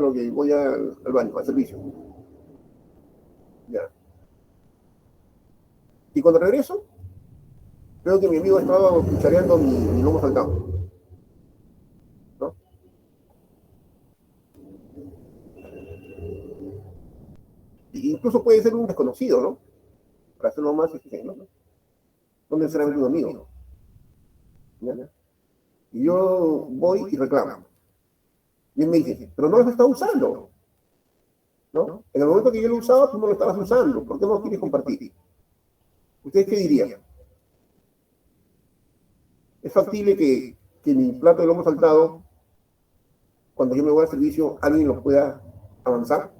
lo que voy al baño, al servicio. Ya. Y cuando regreso, veo que mi amigo estaba cuchareando mi lomo saltado, ¿no? Y incluso puede ser un desconocido, ¿no? Para hacerlo más, ¿no? No necesariamente un amigo. ¿Ya? Y yo voy y reclamo. Y él me dice, pero no lo está usando, ¿no? En el momento que yo lo usaba, tú no lo estabas usando. ¿Por qué no quieres compartir? ¿Ustedes qué dirían? ¿Es factible que mi plato de lomo saltado, cuando yo me voy al servicio, alguien lo pueda avanzar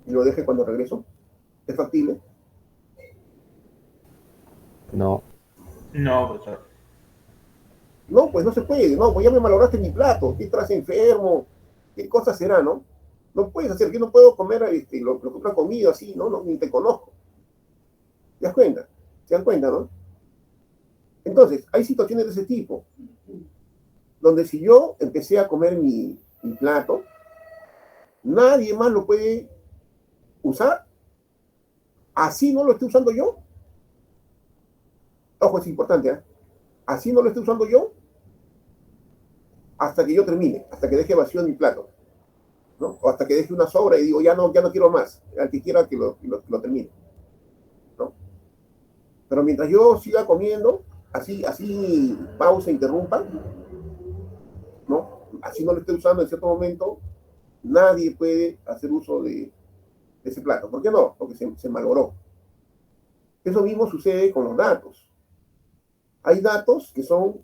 y lo deje cuando regreso? ¿Es factible? No, No, profesor. No, pues no se puede. No, pues ya me malograste mi plato. ¿Qué estás enfermo? ¿Qué cosa será, no? No puedes hacer, yo no puedo comer lo que tú has comido así, ¿no? No, ni te conozco. ¿Te das cuenta? ¿Se dan cuenta, no? Entonces, hay situaciones de ese tipo, donde si yo empecé a comer mi plato, nadie más lo puede usar, así no lo estoy usando yo. Ojo, es importante, ¿eh? Así no lo estoy usando yo hasta que yo termine, hasta que deje vacío mi plato, ¿no? O hasta que deje una sobra y digo, ya no quiero más, al que quiera que lo termine, ¿no? Pero mientras yo siga comiendo, así pausa, interrumpa, ¿no? Así no lo estoy usando en cierto momento, nadie puede hacer uso de ese plato. ¿Por qué no? Porque se malogró. Eso mismo sucede con los datos. Hay datos que son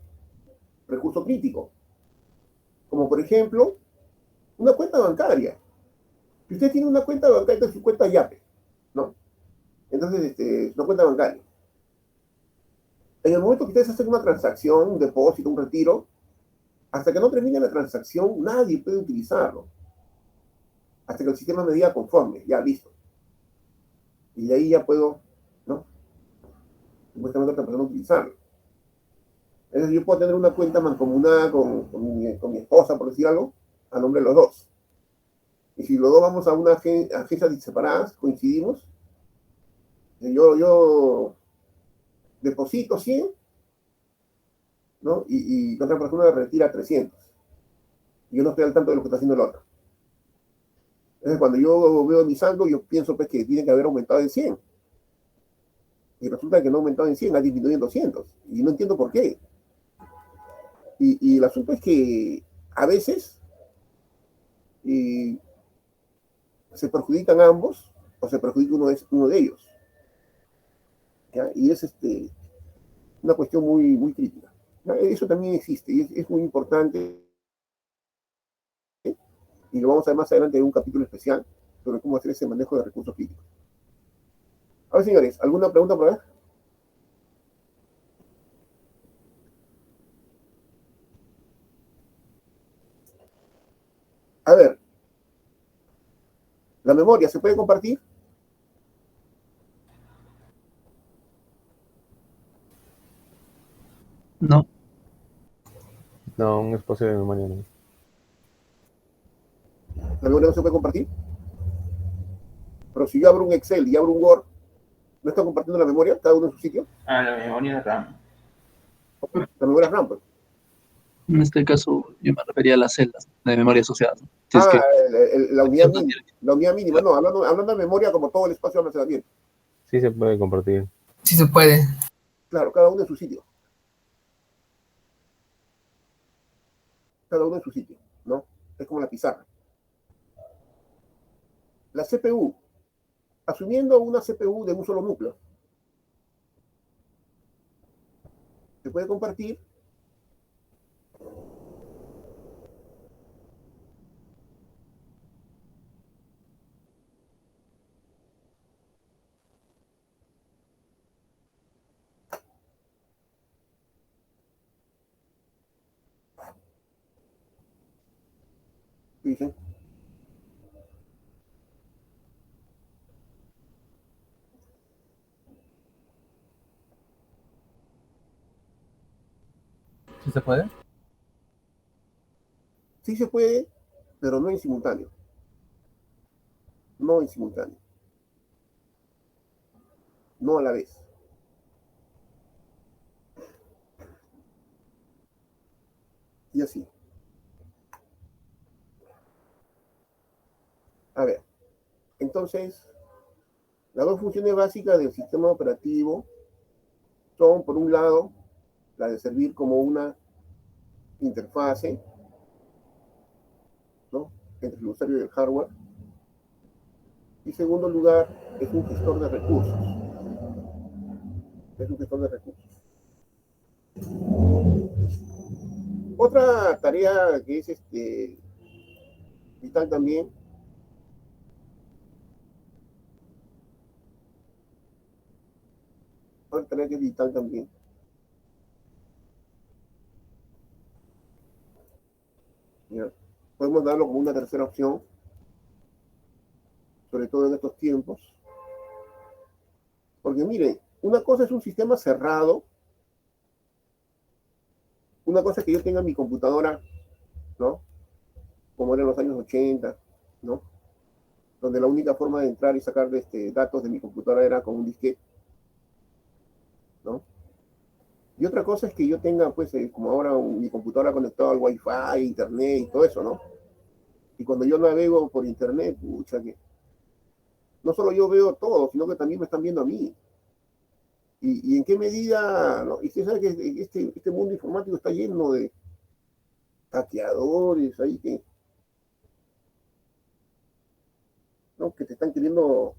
recurso crítico, como por ejemplo una cuenta bancaria. Si usted tiene una cuenta bancaria, esta es su cuenta YAPE, ¿no? Entonces, es una cuenta bancaria. En el momento que ustedes hacen una transacción, un depósito, un retiro, hasta que no termine la transacción, nadie puede utilizarlo. Hasta que el sistema me diga conforme, ya listo. Y de ahí ya puedo, ¿no? Supuestamente otra persona utilizarlo. Es decir, yo puedo tener una cuenta mancomunada con mi esposa, por decir algo, a nombre de los dos. Y si los dos vamos a una agencia separadas, coincidimos, yo deposito 100, ¿no? Y otra persona retira 300. Y yo no estoy al tanto de lo que está haciendo el otro. Entonces, cuando yo veo mi saldo, yo pienso pues, que tiene que haber aumentado en 100. Y resulta que no ha aumentado en 100, ha disminuido en 200. Y no entiendo por qué. Y el asunto es que a veces y se perjudican ambos o se perjudica uno de ellos. ¿Ya? Y es una cuestión muy crítica. ¿Ya? Eso también existe y es muy importante y lo vamos a ver más adelante en un capítulo especial sobre cómo hacer ese manejo de recursos críticos. A ver, señores, ¿alguna pregunta por ahí? A ver, ¿la memoria se puede compartir? No, no, un espacio de memoria no. ¿La memoria no se puede compartir? Pero si yo abro un Excel y abro un Word, ¿no está compartiendo la memoria cada uno en su sitio? Ah, la memoria de RAM. La memoria RAM, pues. en este caso yo me refería a las celdas de memoria asociadas, ¿no? Si es Ah, que la la unidad acción no mínima. tiene que- La unidad mínima, no, hablando de memoria como todo el espacio de almacenamiento. Sí se puede compartir. Sí se puede. Claro, cada uno en su sitio. Cada uno en su sitio, ¿no? Es como la pizarra. La CPU, asumiendo una CPU de un solo núcleo, se puede compartir. Dicen, ¿Sí se puede? sí se puede, pero no en simultáneo. No en simultáneo. No a la vez. Y así. A ver, entonces, las dos funciones básicas del sistema operativo son, por un lado, la de servir como una interfase, ¿no?, entre el usuario y el hardware. Y en segundo lugar, es un gestor de recursos. Es un gestor de recursos. Otra tarea que es vital también, otra tarea que es vital también, mira, podemos darlo como una tercera opción, sobre todo en estos tiempos, porque miren, una cosa es un sistema cerrado, una cosa es que yo tenga mi computadora, ¿no?, como era en los años 80, ¿no?, donde la única forma de entrar y sacar datos de mi computadora era con un disquete, ¿no? Y otra cosa es que yo tenga, pues, como ahora mi computadora conectada al Wi-Fi, Internet y todo eso, ¿no? Y cuando yo navego por Internet, pucha, que no solo yo veo todo, sino que también me están viendo a mí. Y en qué medida, ¿no? Y usted sabe que este mundo informático está lleno de hackeadores ahí ¿no?, que te están queriendo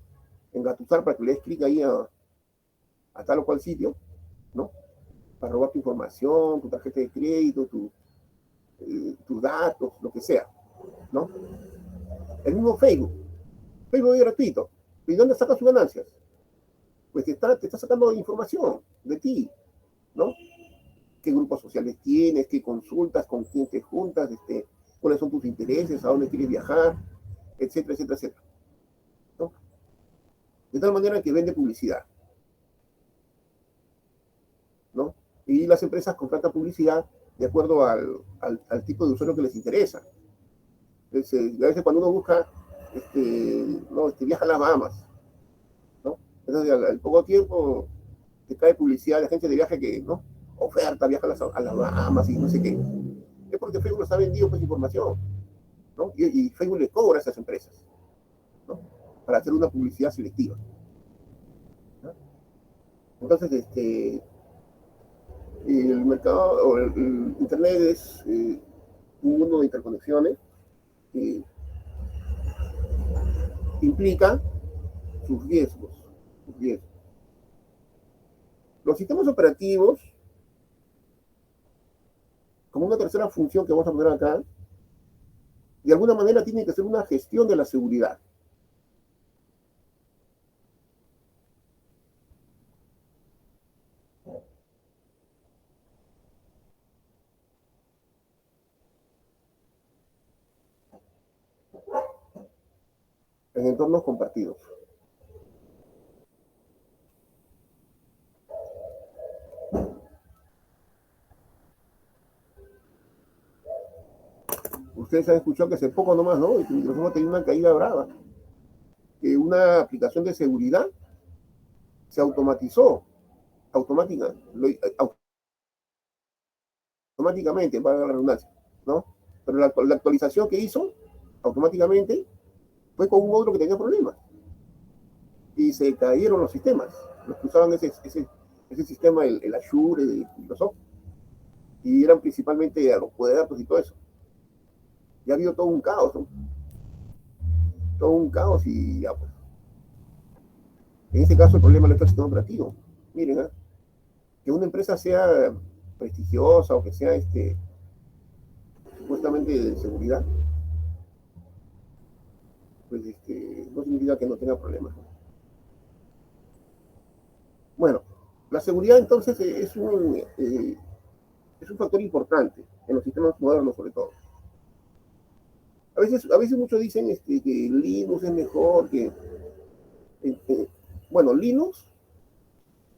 engatusar para que le des clic ahí a tal o cual sitio, ¿no?, para robar tu información, tu tarjeta de crédito, tus datos, lo que sea, ¿no? El mismo Facebook. Facebook es gratuito. ¿Y dónde saca sus ganancias? Pues te está sacando información de ti, ¿no? ¿Qué grupos sociales tienes? ¿Qué consultas? ¿Con quién te juntas? ¿Cuáles son tus intereses? ¿A dónde quieres viajar? Etcétera, etcétera, etcétera, ¿no? De tal manera que vende publicidad, ¿no? Y las empresas contratan publicidad de acuerdo al tipo de usuario que les interesa. Entonces, a veces cuando uno busca, no, viaja a las Bahamas, ¿no? Entonces, al poco tiempo, te cae publicidad de agencias de viaje que, ¿no?, oferta, viaja a las Bahamas y no sé qué. Es porque Facebook nos ha vendido, pues, información, ¿no? Y Facebook le cobra a esas empresas, ¿no?, para hacer una publicidad selectiva, ¿no? Entonces, el mercado o el Internet es un mundo de interconexiones que implica sus riesgos, sus riesgos. Los sistemas operativos, como una tercera función que vamos a poner acá, de alguna manera tienen que ser una gestión de la seguridad. En entornos compartidos. Ustedes han escuchado que hace poco nomás, ¿no?, Microsoft tenía una caída brava, que una aplicación de seguridad se automatizó, automática, automáticamente, para la redundancia, ¿no? Pero la actualización que hizo automáticamente fue con un módulo que tenía problemas y se cayeron los sistemas, los que usaban ese sistema, el Azure de Microsoft, y eran principalmente a los puertos y todo eso. Ya ha habido todo un caos, ¿no? Todo un caos y ya, pues. En este caso el problema no es el sistema operativo. Miren, ¿eh?, que una empresa sea prestigiosa o que sea supuestamente de seguridad, pues no significa que no tenga problemas. Bueno, la seguridad entonces es un factor importante en los sistemas modernos, sobre todo. A veces muchos dicen que Linux es mejor bueno, Linux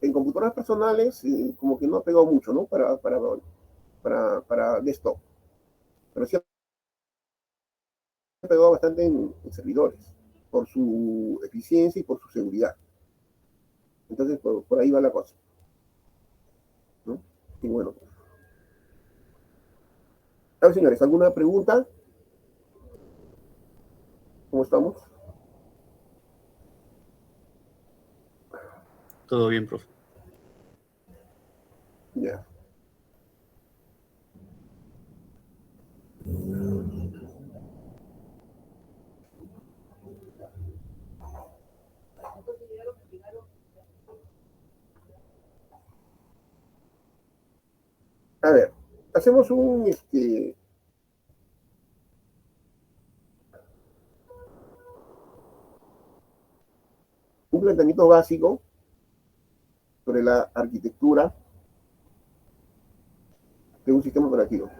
en computadoras personales como que no ha pegado mucho, ¿no?, para, para desktop. Pero sí pegado bastante en servidores, por su eficiencia y por su seguridad. Entonces, por ahí va la cosa, ¿no? Y bueno. A ver, señores, ¿alguna pregunta? ¿Cómo estamos? Todo bien, profe. Ya. A ver, hacemos un planteamiento básico sobre la arquitectura de un sistema operativo.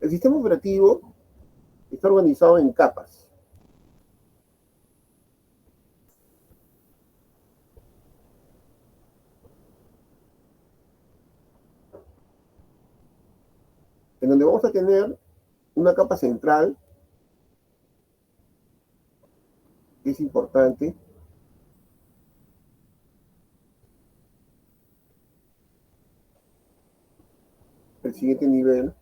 El sistema operativo está organizado en capas. En donde vamos a tener una capa central, que es importante, el siguiente nivel,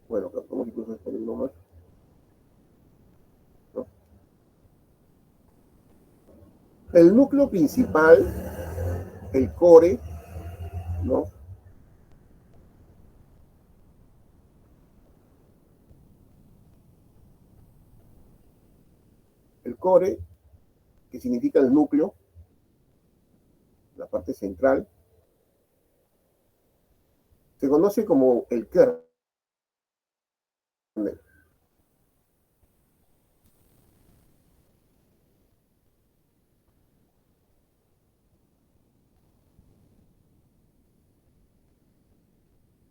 bueno, vamos incluso a poner uno más, ¿no? El núcleo principal, el core, ¿no? El core, que significa el núcleo, la parte central, se conoce como el kernel.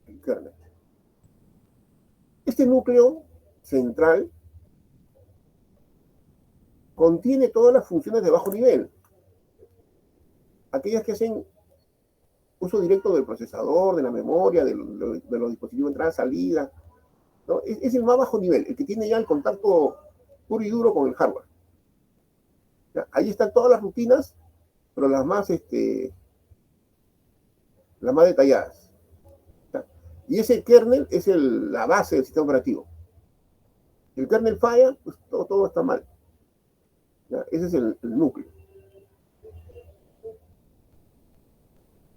El kernel. Este núcleo central contiene todas las funciones de bajo nivel, aquellas que hacen uso directo del procesador, de la memoria, de los dispositivos de entrada, salida, ¿no? Es el más bajo nivel, el que tiene ya el contacto puro y duro con el hardware. ¿Ya? Ahí están todas las rutinas, pero las más detalladas. ¿Ya? Y ese kernel es la base del sistema operativo. Si el kernel falla, pues todo está mal. ¿Ya? Ese es el núcleo.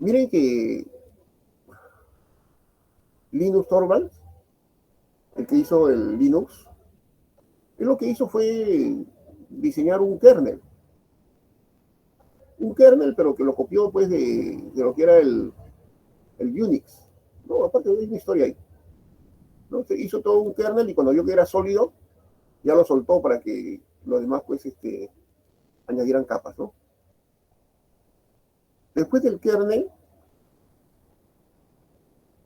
Miren que Linus Torvalds, el que hizo el Linux, él lo que hizo fue diseñar un kernel. Un kernel, pero que lo copió pues de lo que era el Unix. No, aparte hay una historia ahí. ¿No? Se hizo todo un kernel y cuando vio que era sólido, ya lo soltó para que los demás pues añadieran capas, ¿no? Después del kernel,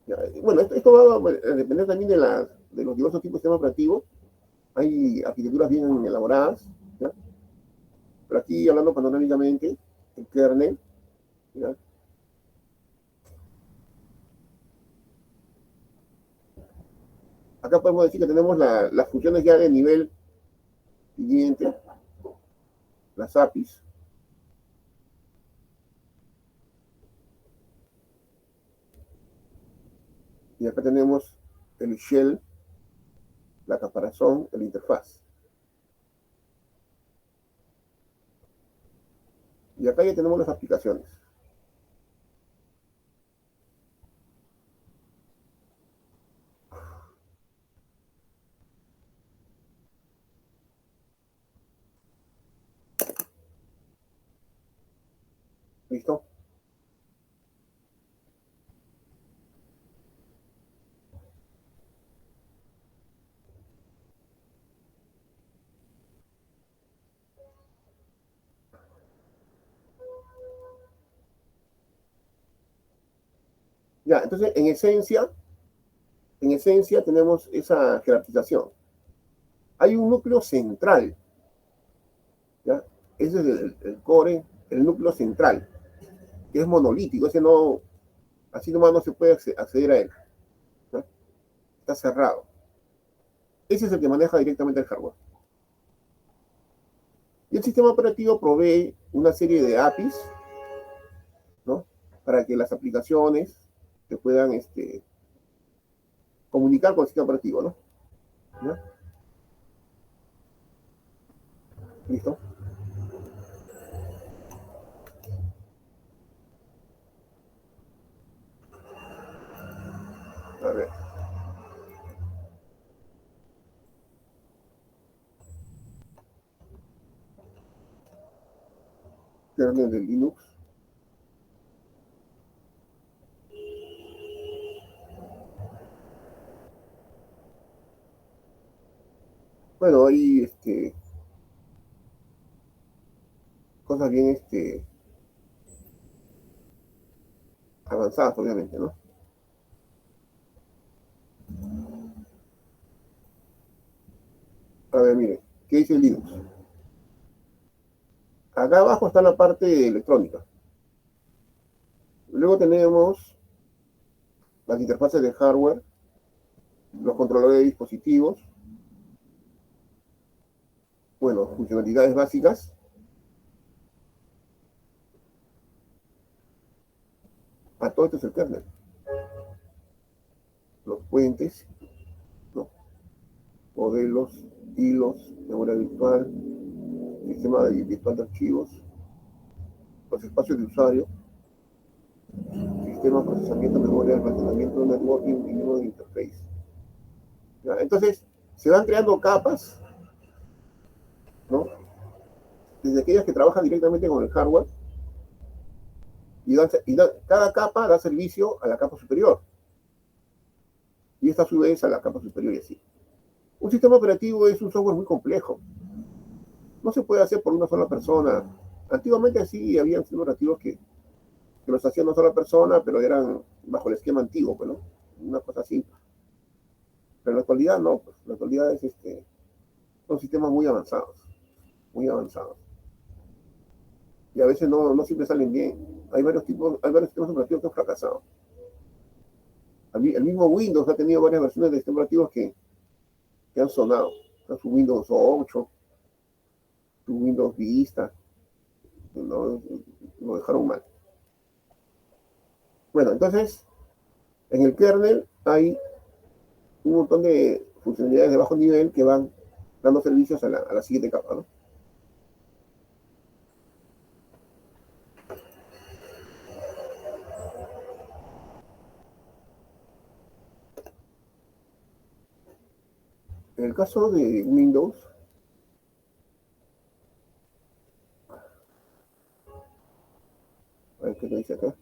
ya, bueno, esto va a depender también de los diversos tipos de sistema operativo. Hay arquitecturas bien elaboradas, ¿ya? Pero aquí hablando panorámicamente, el kernel, ¿ya? Acá podemos decir que tenemos las funciones ya de nivel siguiente, las APIs. Y acá tenemos el shell, la caparazón, el interfaz. Y acá ya tenemos las aplicaciones. ¿Listo? Ya, entonces, en esencia tenemos esa jerarquización. Hay un núcleo central, ¿ya? Ese es el core, el núcleo central, que es monolítico, ese no, así nomás no se puede acceder a él, ¿no? Está cerrado. Ese es el que maneja directamente el hardware. Y el sistema operativo provee una serie de APIs, ¿no? Para que las aplicaciones se puedan comunicar con el sistema operativo, ¿no? ¿Ya? ¿Listo? A ver. Kernel de Linux. Bueno, hay cosas bien avanzadas, obviamente, ¿no? A ver, miren, ¿qué dice Linux? Acá abajo está la parte de electrónica. Luego tenemos las interfaces de hardware, los controladores de dispositivos, bueno, funcionalidades básicas. A todo esto es el kernel. Los puentes, ¿no? Modelos, hilos, memoria virtual, sistema virtual de archivos, los espacios de usuario, sistema de procesamiento, memoria, almacenamiento, networking y uno de interface. ¿Ya? Entonces, se van creando capas, ¿no? Desde aquellas que trabajan directamente con el hardware, cada capa da servicio a la capa superior. Y esta a su vez a la capa superior y así. Un sistema operativo es un software muy complejo. No se puede hacer por una sola persona. Antiguamente sí había sistemas operativos que los hacía una sola persona, pero eran bajo el esquema antiguo, pues, ¿no? Una cosa así. Pero en la actualidad no, pues. En la actualidad son sistemas muy avanzados, muy avanzados. Y a veces no siempre salen bien. Hay varios sistemas operativos que han fracasado. El mismo Windows ha tenido varias versiones de sistemas operativos que han sonado. Su Windows 8, su Windows Vista, no, lo dejaron mal. Bueno, entonces, en el kernel hay un montón de funcionalidades de bajo nivel que van dando servicios a la siguiente capa, ¿no? En el caso de Windows, a ver qué te dice acá.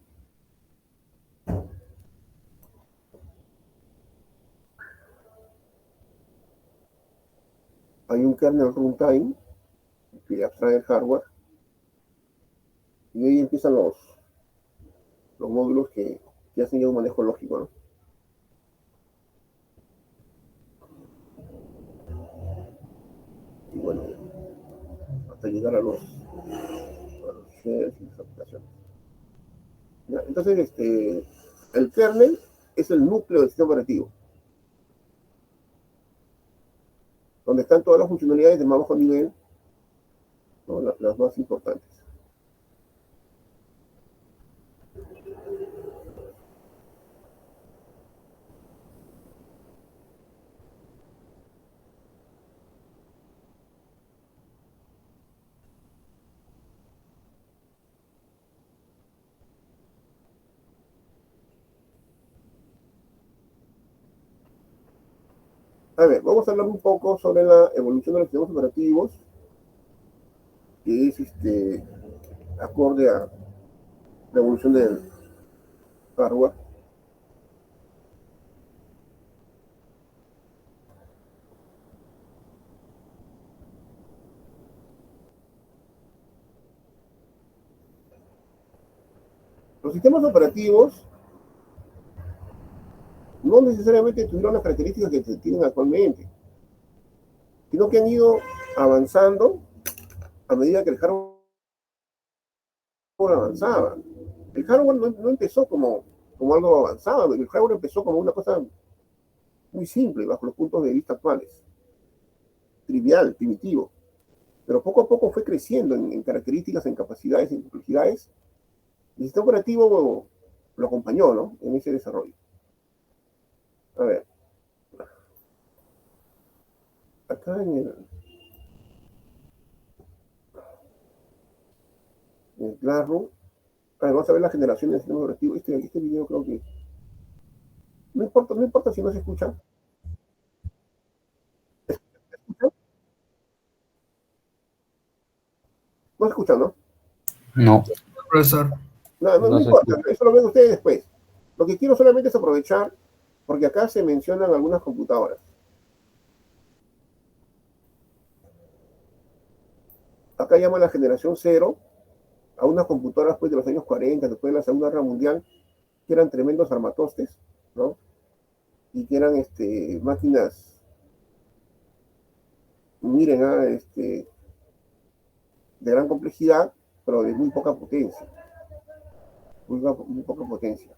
Hay un kernel runtime que abstrae el hardware y ahí empiezan los módulos que hacen ya un manejo lógico, ¿no? Y bueno, hasta llegar a los shells y las aplicaciones. ¿Ya? Entonces, el kernel es el núcleo del sistema operativo, donde están todas las funcionalidades de más bajo nivel, ¿no? Las más importantes. A ver, vamos a hablar un poco sobre la evolución de los sistemas operativos, que es acorde a la evolución del hardware. Los sistemas operativos no necesariamente tuvieron las características que se tienen actualmente, sino que han ido avanzando a medida que el hardware avanzaba. El hardware no empezó como algo avanzado, el hardware empezó como una cosa muy simple bajo los puntos de vista actuales, trivial, primitivo, pero poco a poco fue creciendo en características, en capacidades, en complejidades, y el sistema operativo lo acompañó, ¿no?, en ese desarrollo. A ver, acá en el Classroom, vamos a ver las generaciones del sistema operativo. Este video creo que no importa si no se escucha. No se escucha, ¿no? No. Profesor. No se importa, escucha. eso lo ven ustedes después. Lo que quiero solamente es aprovechar, porque acá se mencionan algunas computadoras. Acá llama la generación cero a unas computadoras pues, de los años 40, después de la Segunda Guerra Mundial, que eran tremendos armatostes, ¿no? Y que eran máquinas, miren, de gran complejidad, pero de muy poca potencia. Muy poca potencia.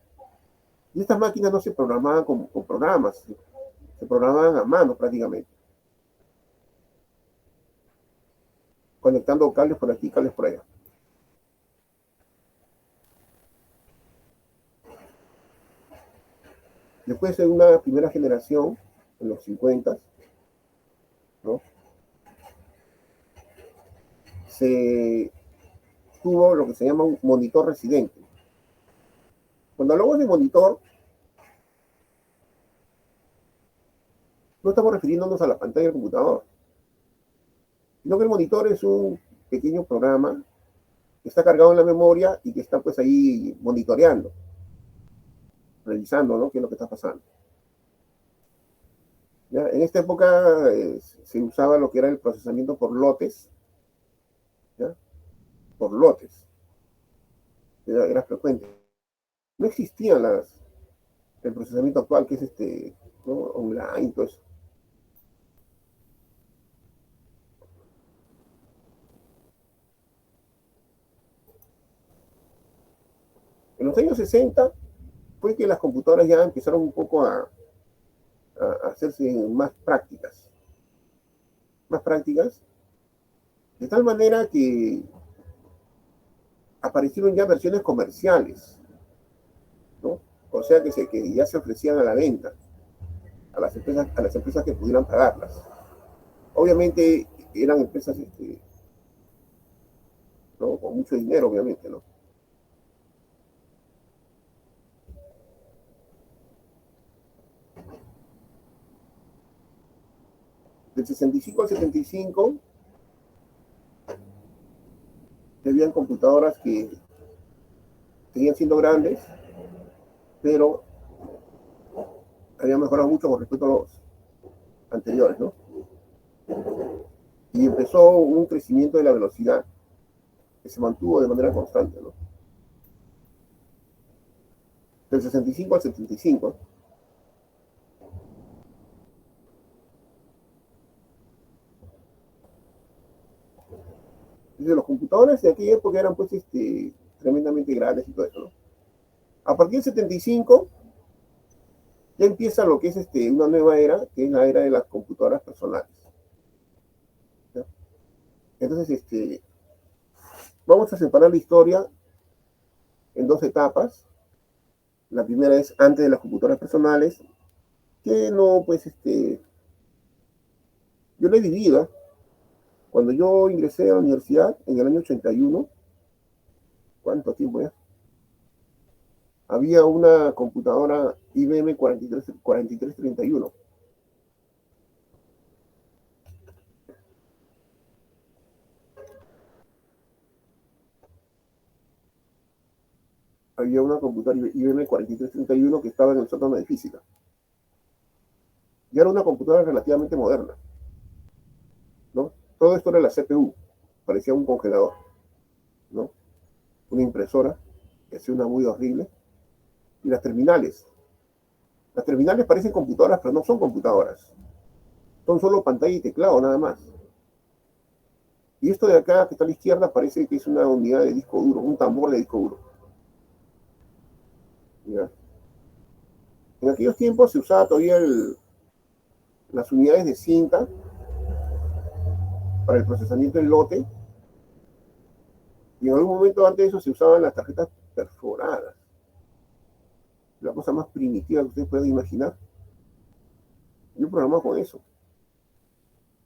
Y estas máquinas no se programaban con programas, se programaban a mano prácticamente, conectando cables por aquí, cables por allá. Después de una primera generación, en los 50, ¿no?, se tuvo lo que se llama un monitor residente. Cuando hablamos de monitor, no estamos refiriéndonos a la pantalla del computador, sino que el monitor es un pequeño programa que está cargado en la memoria y que está pues ahí monitoreando, revisando, ¿no?, qué es lo que está pasando. ¿Ya? En esta época se usaba lo que era el procesamiento por lotes, ¿ya?, por lotes, era frecuente. No existía el procesamiento actual, que es ¿no?, online, todo eso. En los años 60 fue que las computadoras ya empezaron un poco a hacerse más prácticas, de tal manera que aparecieron ya versiones comerciales, ¿no? O sea que ya se ofrecían a la venta a las empresas que pudieran pagarlas. Obviamente eran empresas ¿no?, con mucho dinero, obviamente, ¿no? Del 65 al 75 habían computadoras que seguían siendo grandes, pero habían mejorado mucho con respecto a los anteriores, ¿no? Y empezó un crecimiento de la velocidad que se mantuvo de manera constante, ¿no? Del 65 al 75. Entonces, los computadores de aquella época eran pues tremendamente grandes y todo eso, ¿no? A partir del 75 ya empieza lo que es una nueva era, que es la era de las computadoras personales, ¿ya? Entonces, vamos a separar la historia en dos etapas. La primera es antes de las computadoras personales, que no, pues, yo lo he vivido. Cuando yo ingresé a la universidad en el año 81, ¿cuánto tiempo ya? Había una computadora IBM 4331. Había una computadora IBM 4331 que estaba en el sótano de física. Y era una computadora relativamente moderna, ¿no? Todo esto era la CPU, parecía un congelador, ¿no? Una impresora que hacía una bulla horrible. Y las terminales, Las terminales parecen computadoras, pero no son computadoras. Son solo pantalla y teclado, nada más. Y esto de acá, que está a la izquierda, parece que es una unidad de disco duro, un tambor de disco duro. ¿Ya? En aquellos tiempos se usaba todavía las unidades de cinta para el procesamiento del lote, y en algún momento antes de eso se usaban las tarjetas perforadas. La cosa más primitiva que ustedes pueden imaginar. Yo programaba con eso.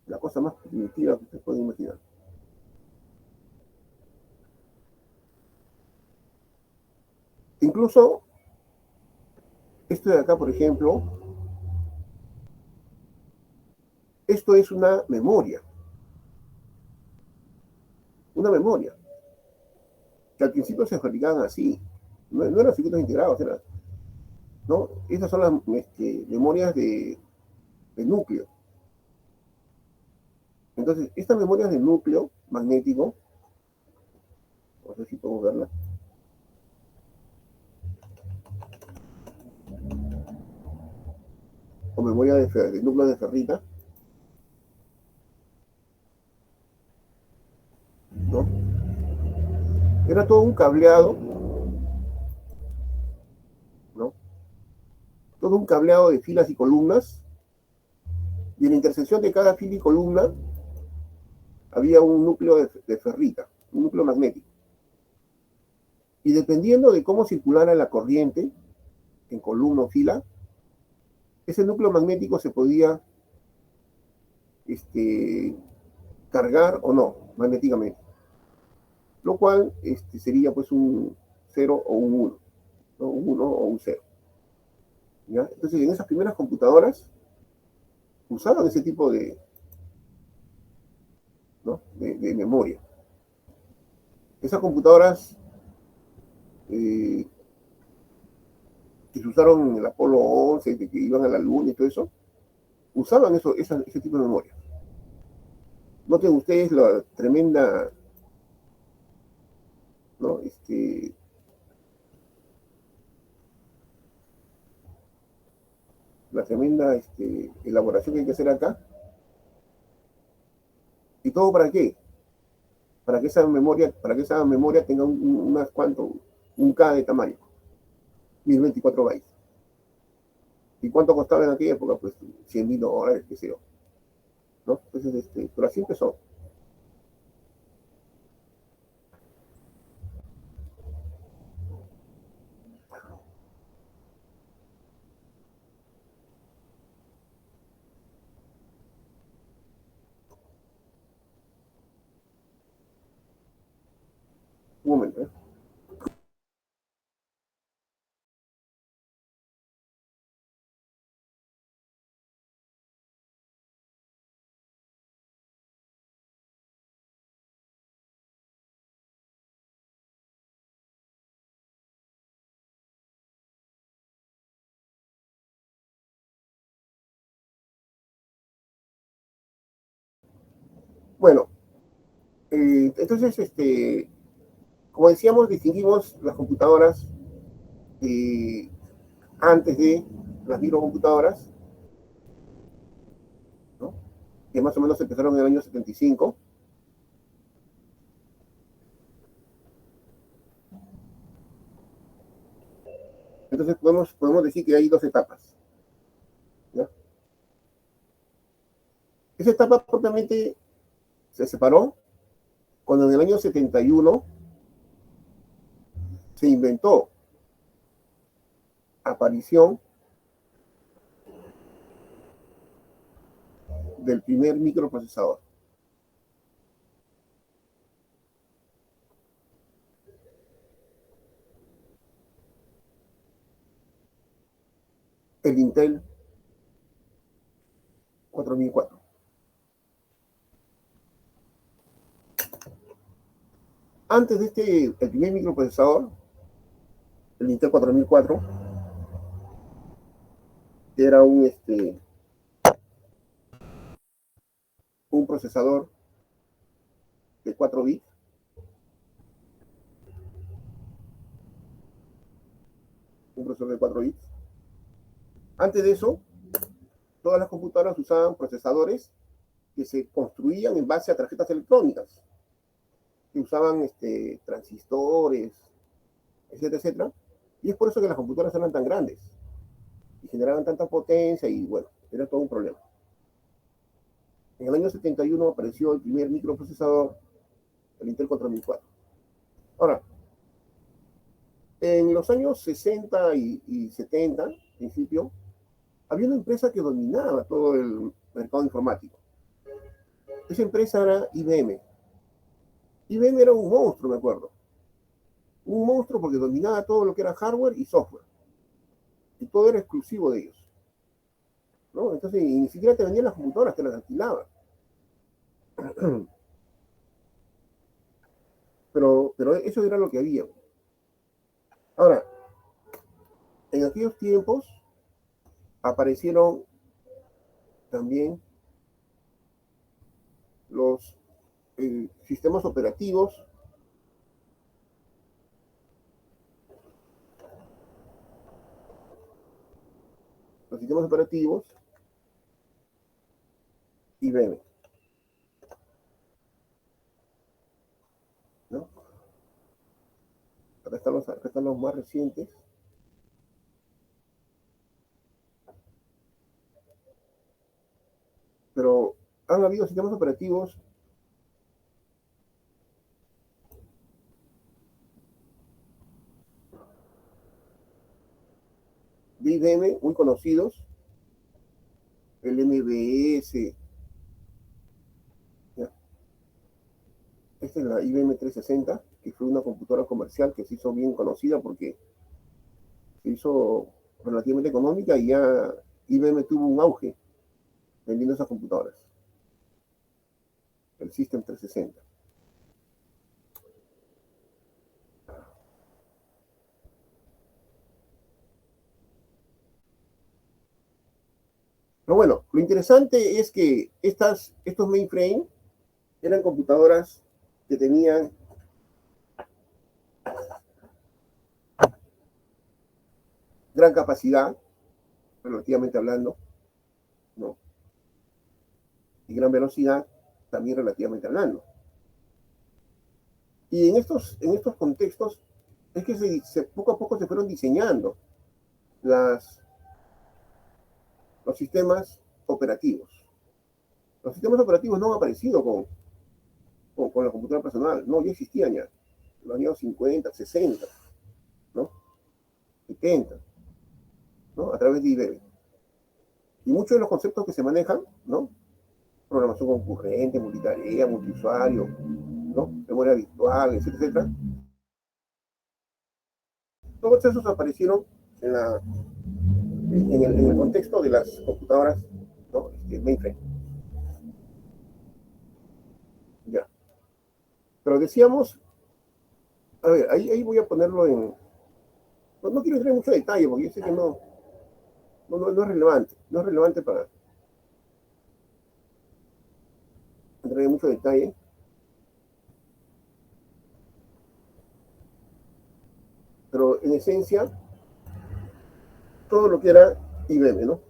La cosa más primitiva que ustedes pueden imaginar. Incluso, esto de acá, por ejemplo, esto es una memoria. Una memoria. Que al principio se fabricaban así. No eran circuitos integrados, eran, ¿no? Estas son las memorias de núcleo. Entonces, estas memorias de núcleo magnético, no sé si podemos verla, o memoria de núcleo de ferrita, ¿no? Era todo un cableado, ¿no? Todo un cableado de filas y columnas, y en la intersección de cada fila y columna había un núcleo de ferrita, un núcleo magnético. Y dependiendo de cómo circulara la corriente, en columna o fila, ese núcleo magnético se podía cargar o no magnéticamente, lo cual sería pues un 0 o un 1, ¿no? Un 1 o un 0. ¿Ya? Entonces en esas primeras computadoras usaban ese tipo ¿no? de memoria. Esas computadoras que se usaron en el Apolo 11, que iban a la Luna y todo eso, usaban ese tipo de memoria. Noten ustedes la tremenda, ¿no? La tremenda elaboración que hay que hacer acá. ¿Y todo para qué? Para que esa memoria tenga unas cuanto, un K de tamaño, 1024 bytes. ¿Y cuánto costaba en aquella época? Pues $100,000, qué sé yo. ¿No? Entonces, pero así empezó. Un momento, ¿eh? Bueno, entonces, como decíamos, distinguimos las computadoras antes de las microcomputadoras, ¿no? Que más o menos empezaron en el año 75. Entonces podemos decir que hay dos etapas, ¿ya? Esa etapa propiamente se separó cuando en el año 71 se inventó aparición del primer microprocesador. El Intel 4004. Antes de el primer microprocesador, el Intel 4004, que era un procesador de 4 bits, un procesador de 4 bits, Antes de eso, todas las computadoras usaban procesadores que se construían en base a tarjetas electrónicas, que usaban transistores, etcétera, etcétera. Y es por eso que las computadoras eran tan grandes y generaban tanta potencia y bueno, era todo un problema. En el año 71 apareció el primer microprocesador, el Intel 4004. Ahora, en los años 60 y 70, en principio, había una empresa que dominaba todo el mercado informático. Esa empresa era IBM. IBM era un monstruo, me acuerdo. Un monstruo porque dominaba todo lo que era hardware y software. Y todo era exclusivo de ellos, ¿no? Entonces, y ni siquiera te vendían las computadoras, te las alquilaban. Pero eso era lo que había. Ahora, en aquellos tiempos aparecieron también los sistemas operativos IBM, ¿no? Acá están los más recientes. Pero han habido sistemas operativos de IBM muy conocidos, el MBS, ¿ya? Esta es la IBM 360, que fue una computadora comercial que se hizo bien conocida porque se hizo relativamente económica y ya IBM tuvo un auge vendiendo esas computadoras, el System 360. Pero bueno, lo interesante es que estos mainframe eran computadoras que tenían gran capacidad, relativamente hablando, ¿no? Y gran velocidad, también relativamente hablando. Y en estos contextos es que poco a poco se fueron diseñando los sistemas operativos. Los sistemas operativos no han aparecido con la computadora personal, no, ya existían ya, en los años 50, 60, ¿no? 70, ¿no? A través de IBM. Y muchos de los conceptos que se manejan, ¿no? Programación concurrente, multitarea, multiusuario, ¿no? Memoria virtual, etcétera, etcétera. Todos esos aparecieron en el contexto de las computadoras, ¿no? Mainframe. Ya. Pero decíamos, a ver, ahí voy a ponerlo en. No quiero entrar en mucho detalle porque yo sé que no es relevante. No es relevante para entrar en mucho detalle. Pero en esencia, todo lo que era IBM, ¿no?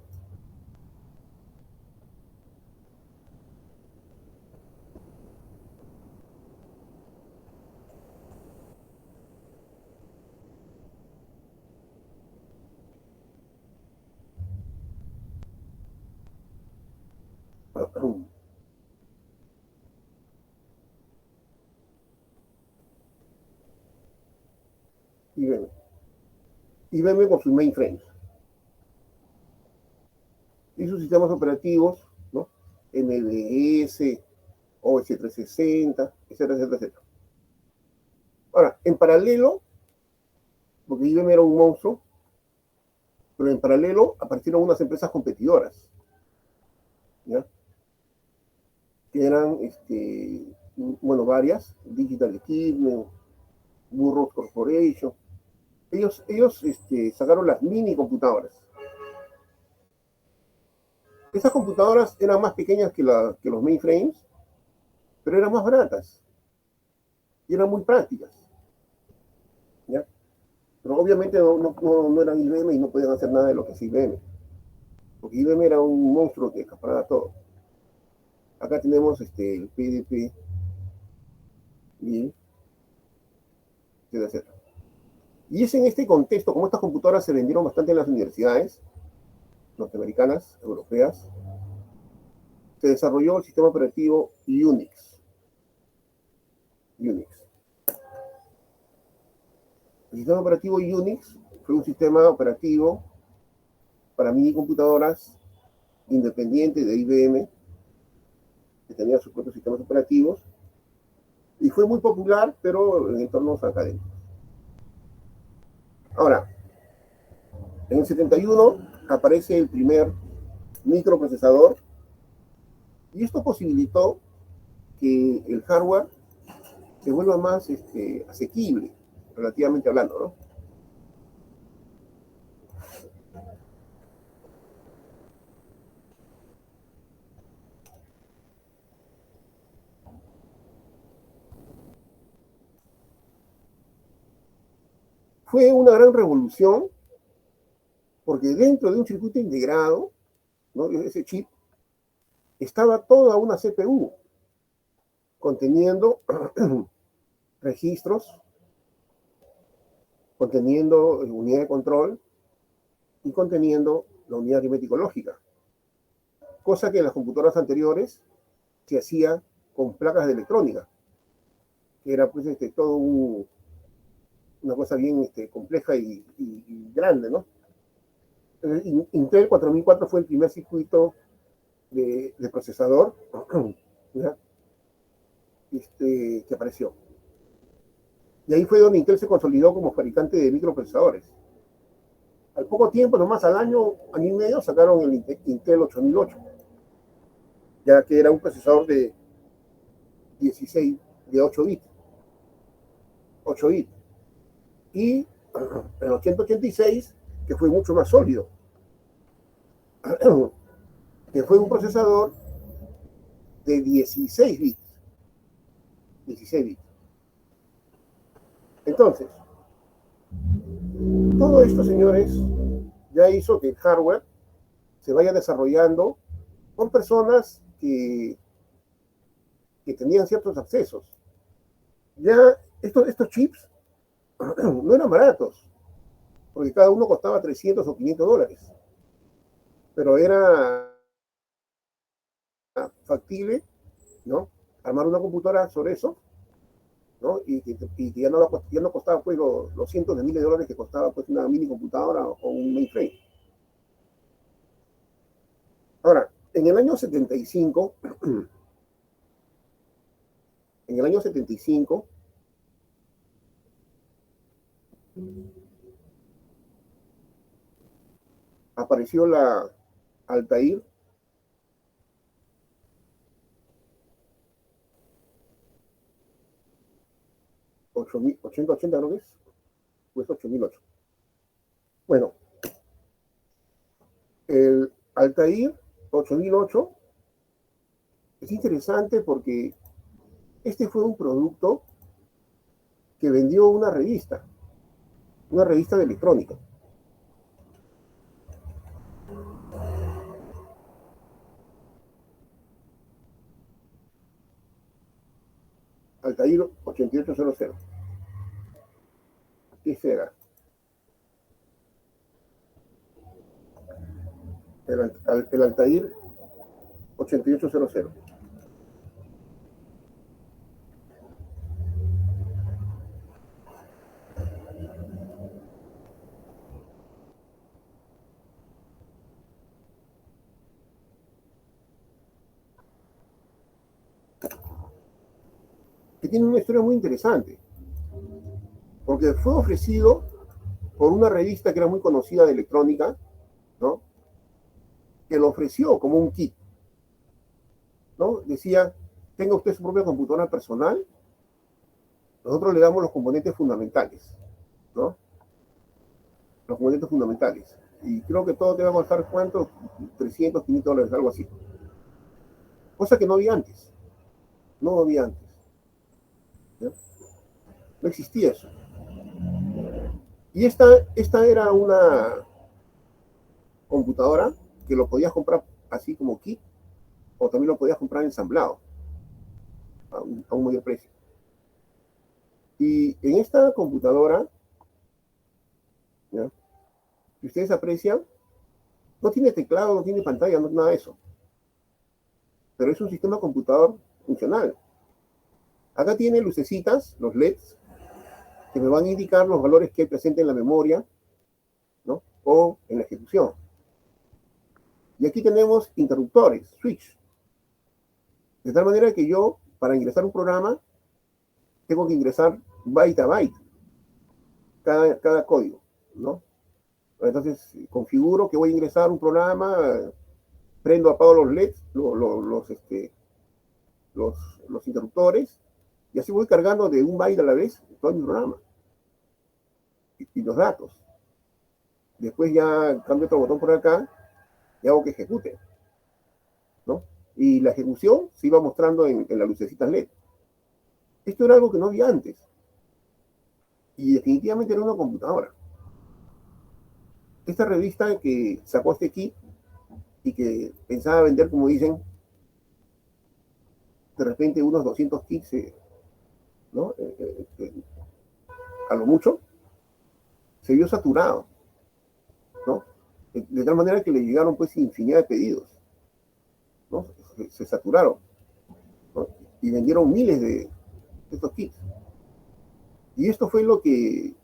IBM. IBM con sus mainframes. Y sus sistemas operativos, ¿no? MBS, OS 360, etcétera, etcétera, etcétera. Ahora, en paralelo, porque IBM era un monstruo, pero en paralelo aparecieron unas empresas competidoras, ¿ya? Que eran, bueno, varias, Digital Equipment, Burroughs Corporation. Ellos sacaron las mini computadoras. Esas computadoras eran más pequeñas que los mainframes, pero eran más baratas y eran muy prácticas, ¿ya? Pero obviamente no eran IBM y no podían hacer nada de lo que es IBM. porque IBM era un monstruo que acaparaba todo. Acá tenemos el PDP y etc. Y es en este contexto, como estas computadoras se vendieron bastante en las universidades norteamericanas, europeas, se desarrolló el sistema operativo Unix. Unix. El sistema operativo Unix fue un sistema operativo para mini computadoras independientes de IBM, que tenía sus propios sistemas operativos, y fue muy popular, pero en entornos académicos. Ahora, en el 71 aparece el primer microprocesador, y esto posibilitó que el hardware se vuelva más asequible, relativamente hablando, ¿no? Fue una gran revolución, porque dentro de un circuito integrado, ¿no?, ese chip, estaba toda una CPU conteniendo registros, conteniendo unidad de control y conteniendo la unidad aritmético lógica, cosa que en las computadoras anteriores se hacía con placas de electrónica, que era pues todo una cosa bien compleja y grande, ¿no? Intel 4004 fue el primer circuito de procesador ¿ya? Que apareció. Y ahí fue donde Intel se consolidó como fabricante de microprocesadores. Al poco tiempo, nomás al año y medio, sacaron el Intel 8008, ya que era un procesador de 16, de 8 bits. 8 bits. Y el 8086, que fue mucho más sólido, que fue un procesador de 16 bits. 16 bits. Entonces, todo esto, señores, ya hizo que el hardware se vaya desarrollando por personas que tenían ciertos accesos. Ya estos chips no eran baratos, porque cada uno costaba 300 o 500 dólares. Pero era factible, ¿no?, armar una computadora sobre eso, ¿no? Y ya no costaba pues los cientos de miles de dólares que costaba pues una mini computadora o un mainframe. Ahora, en el año 75, apareció la Altair 8080, ¿no es? Pues 8008. Bueno, el Altair 8008 es interesante porque este fue un producto que vendió una revista de electrónica. Altair 8800. ¿Qué será? El Altair 8800. Que tiene una historia muy interesante, porque fue ofrecido por una revista que era muy conocida de electrónica, ¿no?, que lo ofreció como un kit, ¿no? Decía, tenga usted su propia computadora personal, nosotros le damos los componentes fundamentales, ¿no? Los componentes fundamentales. Y creo que todo te va a costar, ¿cuánto? 300, 500 dólares, algo así. Cosa que no había antes. No había antes. ¿Ya? No existía eso. Y esta era una computadora que lo podías comprar así como kit, o también lo podías comprar ensamblado a un mayor precio. Y en esta computadora, ¿ya? Si ustedes aprecian, no tiene teclado, no tiene pantalla, no nada de eso. Pero es un sistema computador funcional. Acá tiene lucecitas, los LEDs, que me van a indicar los valores que hay presentes en la memoria, ¿no? O en la ejecución. Y aquí tenemos interruptores, switch. De tal manera que yo, para ingresar un programa, tengo que ingresar byte a byte cada código, ¿no? Entonces, configuro que voy a ingresar un programa, prendo, apago los LEDs, los interruptores, y así voy cargando de un byte a la vez todo mi programa. Y los datos. Después ya cambio otro botón por acá y hago que ejecute, ¿no? Y la ejecución se iba mostrando en las lucecitas LED. Esto era algo que no había antes. Y definitivamente era una computadora. Esta revista que sacó este kit y que pensaba vender, como dicen, de repente unos 200 kits, ¿no? A lo mucho, se vio saturado, ¿no? De tal manera que le llegaron pues infinidad de pedidos, ¿no? Se saturaron, ¿no? Y vendieron miles de estos kits. Y esto fue lo que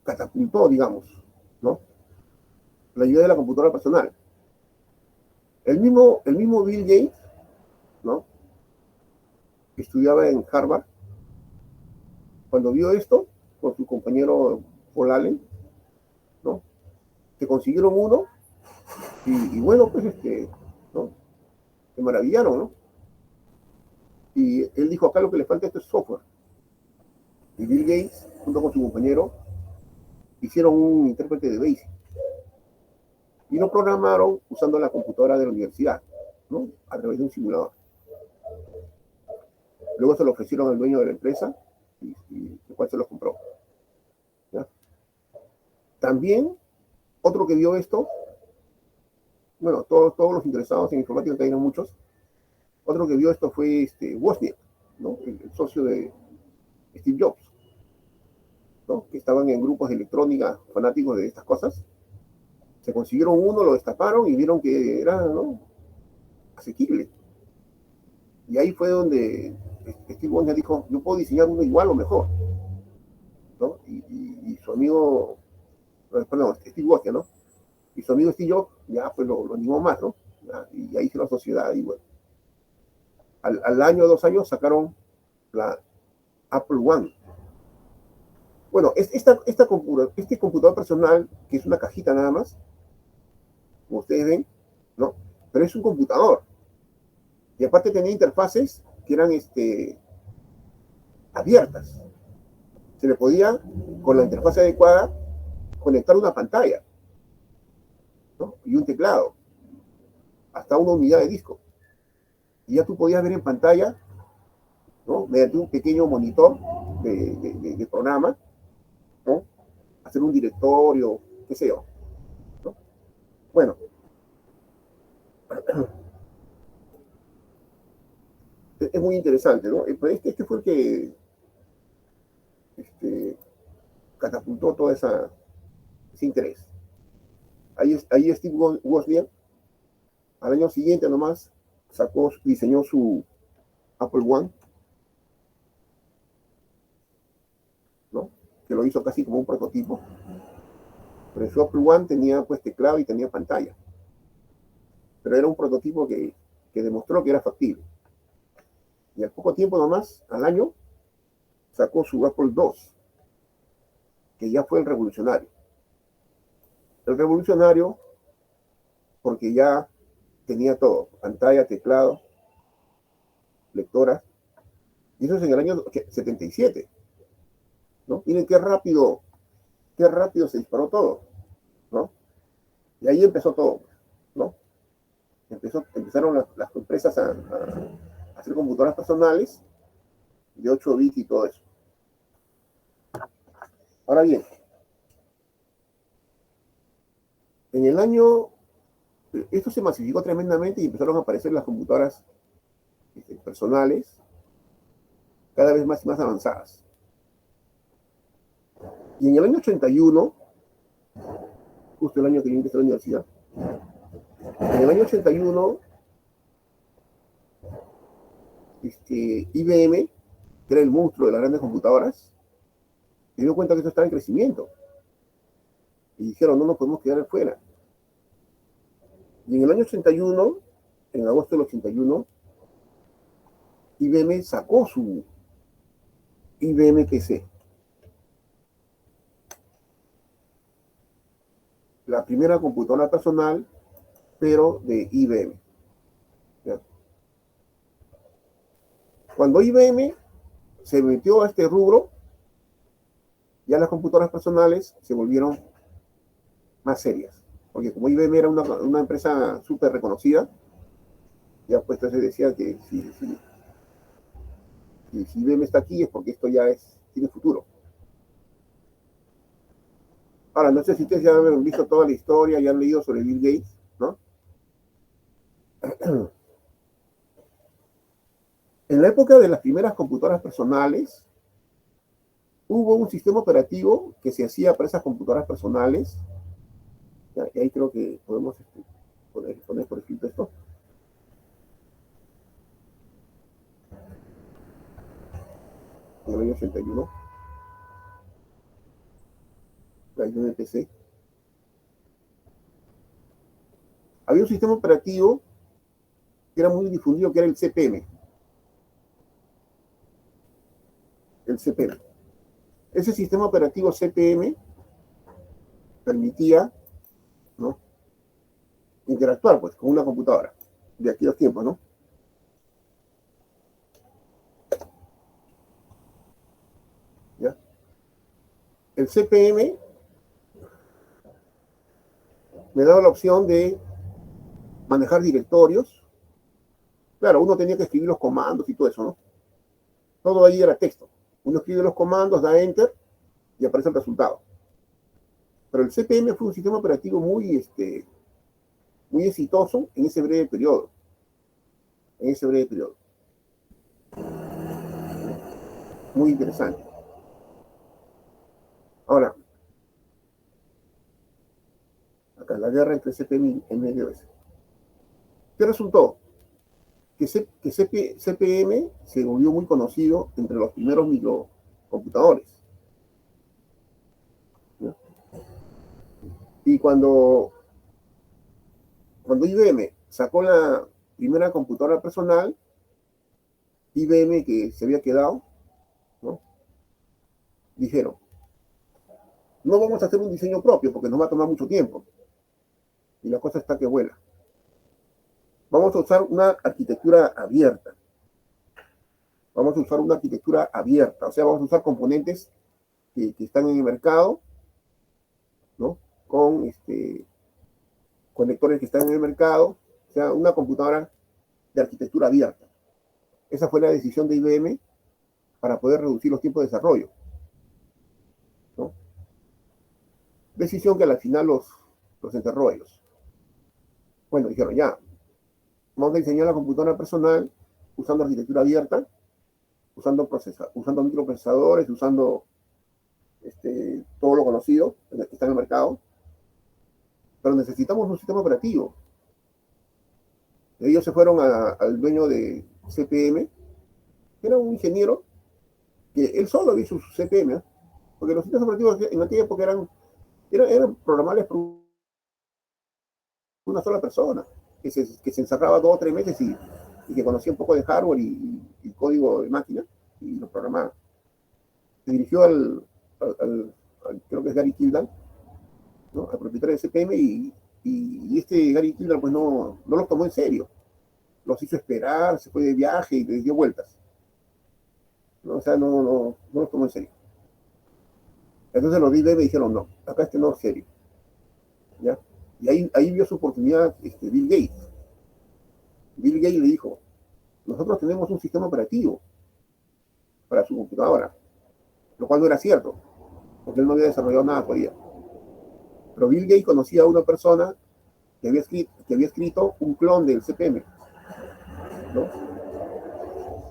catapultó, digamos, ¿no? La ayuda de la computadora personal. El mismo Bill Gates, ¿no? Que estudiaba en Harvard, cuando vio esto con su compañero Paul Allen, ¿no? Se consiguieron uno y bueno, pues ¿no? Se maravillaron, ¿no? Y él dijo, acá lo que le falta esto es software. Y Bill Gates, junto con su compañero, hicieron un intérprete de BASIC. Y lo programaron usando la computadora de la universidad, ¿no? A través de un simulador. Luego se lo ofrecieron al dueño de la empresa y el cual se los compró, ¿ya? También, otro que vio esto, bueno, todos los interesados en informática, que hay muchos, otro que vio esto fue Wozniak, ¿no? El socio de Steve Jobs, ¿no? Que estaban en grupos de electrónica fanáticos de estas cosas. Se consiguieron uno, lo destaparon y vieron que era, ¿no? Asequible. Y ahí fue donde Steve Wozniak dijo, yo puedo diseñar uno igual o mejor, ¿no? Y su amigo, perdón, Steve Wozniak, ¿no? Y su amigo Steve Jobs ya pues lo animó más, ¿no? Y ahí hizo la sociedad y bueno. Al año, 2 años, sacaron la Apple One. Bueno, este computador personal, que es una cajita nada más, como ustedes ven, ¿no? Pero es un computador. Y aparte tenía interfaces que eran abiertas. Se le podía, con la interfaz adecuada, conectar una pantalla, ¿no? Y un teclado, hasta una unidad de disco. Y ya tú podías ver en pantalla, ¿no? Mediante un pequeño monitor de programa, ¿no? Hacer un directorio, qué sé yo, ¿no? Bueno, es muy interesante, ¿no? Este fue el que catapultó todo ese interés. Ahí Steve Wozniak, al año siguiente nomás, diseñó su Apple One, ¿no? Que lo hizo casi como un prototipo. Pero su Apple One tenía pues teclado y tenía pantalla. Pero era un prototipo que demostró que era factible. Y al poco tiempo nomás, al año, sacó su Apple II, que ya fue el revolucionario. El revolucionario porque ya tenía todo, pantalla, teclado, lectora. Y eso es en el año 77, ¿no? Miren qué rápido se disparó todo, ¿no? Y ahí empezó todo, ¿no? Empezaron las empresas a hacer computadoras personales de 8 bits y todo eso. Ahora bien, En el año, esto se masificó tremendamente y empezaron a aparecer las computadoras personales cada vez más y más avanzadas. Y en el año 81, justo el año que yo empecé la universidad, en el año 81, IBM, que era el monstruo de las grandes computadoras, se dio cuenta que esto estaba en crecimiento. Y dijeron, no nos podemos quedar fuera. Y en el año 81, en agosto del 81, IBM sacó su IBM PC. La primera computadora personal, pero de IBM. ¿Ya? Cuando IBM se metió a este rubro, ya las computadoras personales se volvieron más serias. Porque como IBM era una empresa súper reconocida, ya pues entonces decía que si IBM está aquí es porque esto ya tiene futuro. Ahora, no sé si ustedes ya han visto toda la historia, ya han leído sobre Bill Gates, ¿no? En la época de las primeras computadoras personales, hubo un sistema operativo que se hacía para esas computadoras personales. Ya, y ahí creo que podemos poner por escrito esto. En el año 81. La IBM PC. Había un sistema operativo que era muy difundido, que era el CP/M. El CP/M. Ese sistema operativo CP/M permitía, ¿no?, interactuar pues con una computadora de aquellos tiempos, ¿no? ¿Ya? El CP/M me daba la opción de manejar directorios. Claro, uno tenía que escribir los comandos y todo eso, ¿no? Todo ahí era texto. Uno escribe los comandos, da enter y aparece el resultado. Pero el CP/M fue un sistema operativo muy exitoso en ese breve periodo. Muy interesante. Ahora, acá la guerra entre CP/M y MDOS. ¿Qué resultó? Que CP/M se volvió muy conocido entre los primeros microcomputadores. ¿No? Y cuando IBM sacó la primera computadora personal, IBM, que se había quedado, ¿no?, dijeron, no vamos a hacer un diseño propio porque nos va a tomar mucho tiempo. Y la cosa está que vuela. Vamos a usar una arquitectura abierta. O sea, vamos a usar componentes que están en el mercado, ¿no?, con conectores que están en el mercado. O sea, una computadora de arquitectura abierta. Esa fue la decisión de IBM para poder reducir los tiempos de desarrollo, ¿no? Decisión que al final los enterró ellos. Bueno, dijeron, ya, vamos a diseñar la computadora personal usando arquitectura abierta, usando microprocesadores, usando todo lo conocido que está en el mercado, pero necesitamos un sistema operativo. Ellos se fueron al dueño de CP/M, que era un ingeniero, que él solo hizo su CP/M, ¿eh? Porque los sistemas operativos en aquella época eran programables por una sola persona, que se encerraba 2 o 3 meses y que conocía un poco de hardware y código de máquina y lo programaba. Se dirigió al creo que es Gary Kildan, ¿no?, al propietario de CP/M, y Gary Kildan pues no los tomó en serio. Los hizo esperar, se fue de viaje y les dio vueltas, ¿no? O sea, no los tomó en serio. Entonces los de IBM dijeron, no, acá no es serio, ¿ya? Y ahí vio su oportunidad Bill Gates. Bill Gates le dijo, nosotros tenemos un sistema operativo para su computadora, lo cual no era cierto, porque él no había desarrollado nada todavía. Pero Bill Gates conocía a una persona que había escrito un clon del CPM, ¿no?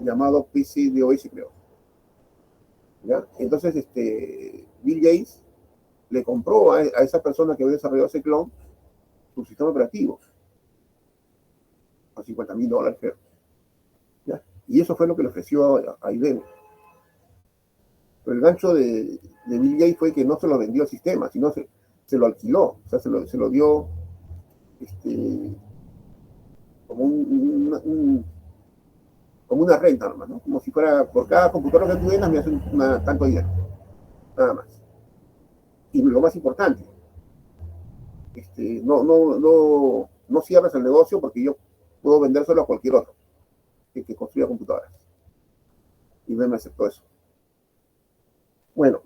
Llamado PCDOS, creo. ¿Ya? Entonces, Bill Gates le compró a esa persona que había desarrollado ese clon su sistema operativo a $50,000, creo. ¿Ya? Y eso fue lo que le ofreció a IBM. Pero el gancho de Bill Gates fue que no se lo vendió el sistema, sino se lo alquiló, o sea, se lo dio como como una renta nomás, ¿no? Como si fuera por cada computadora que tú vendas me hacen tanto dinero, nada más. Y lo más importante, no cierres el negocio porque yo puedo vendérselo a cualquier otro que construya computadoras. Y IBM aceptó eso. Bueno,